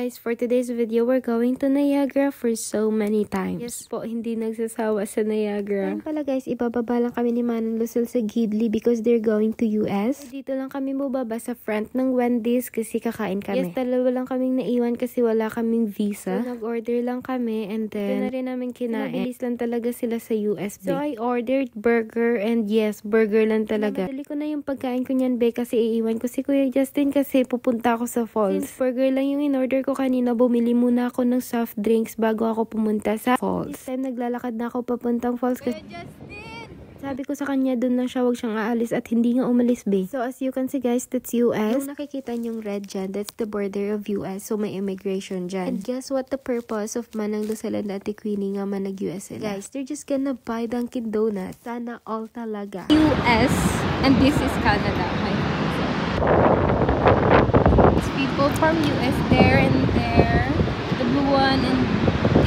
guys, for today's video, we're going to Niagara for so many times. Yes po, hindi nagsasawa sa Niagara. Ngayon pala guys, ibababa lang kami ni Manang Lucille sa Ghibli because they're going to US. So, dito lang kami bubaba sa front ng Wendy's kasi kakain kami. Yes, dalawa lang kaming naiwan kasi wala kaming visa. So, nag-order lang kami and then, ito na rin namin kinain. Mabilis lang talaga sila sa US. So, I ordered burger and yes, burger lang talaga. Madali ko na yung pagkain ko niyan, be, kasi iiwan ko si Kuya Justin kasi pupunta ako sa falls. Since burger lang yung in-order ko kanina, bumili muna ako ng soft drinks bago ako pumunta sa falls. This time, naglalakad na ako papuntang falls kasi sabi ko sa kanya, dun lang siya, wag siyang aalis at hindi nga umalis, be. So, as you can see guys, that's US. Yung nakikita niyong red dyan, that's the border of US. So, may immigration dyan. And guess what the purpose of Manang Lucille and Ate Queenie nga man nag-US sila? Guys, they're just gonna buy Dunkin' Donuts. Sana all talaga. US and this is Canada. It's people from US there and there. The blue one and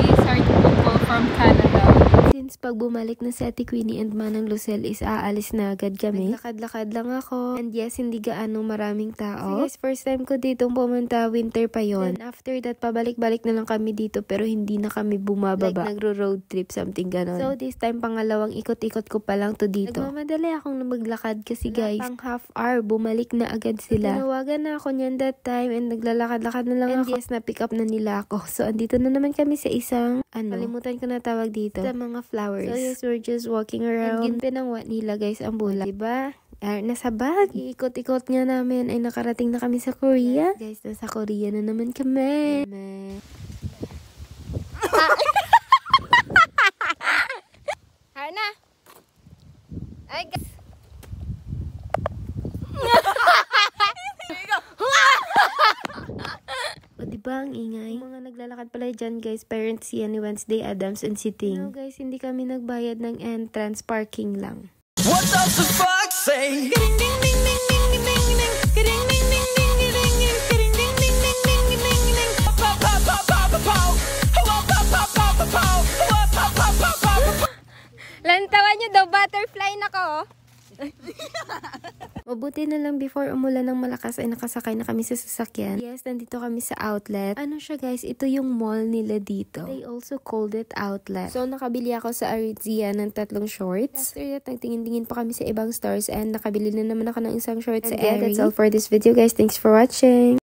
these are the people from Canada. Since pag bumalik na si Ate Queenie and Manang Lucille is aalis na agad kami. Naglakad-lakad lang ako. And yes, hindi gaano maraming tao. So guys, first time ko dito pumunta, winter pa yon. And after that, pabalik-balik na lang kami dito pero hindi na kami bumababa. Like nagro-road trip, something ganon. So this time, pangalawang ikot-ikot ko pa lang to dito. Nagmamadali akong maglakad kasi guys, pang half hour, bumalik na agad sila. Tinawagan na ako niyan that time and naglalakad-lakad na lang ako. And yes, na-pick up na nila ako. So andito na naman kami sa isang, kalimutan ko na tawag dito. Sa mga flowers. So yes, we're just walking around. And pinangwa nila guys ang bula. Diba? Nasa bag. Iikot-ikot nga namin ay nakarating na kami sa Korea. Yes, guys, nasa Korea na naman kami. Harna! Ay, guys! O diba ang ingay? Yung mga naglalakad pala dyan guys, parents si ni Wednesday Adams and si Ting. No guys, hindi kami nagbayad ng entrance, parking lang. What does the fox say? Lantawan nyo daw, butterfly na ko. Mabuti na lang before umulan ng malakas ay nakasakay na kami sa sasakyan. Yes, nandito kami sa outlet. Ano siya guys, ito yung mall nila dito. They also called it outlet. So, nakabili ako sa Aritzia ng 3 shorts. After that, nagtingin-tingin pa kami sa ibang stores and nakabili na naman ako ng isang shorts sa Aerie. That's all for this video guys. Thanks for watching!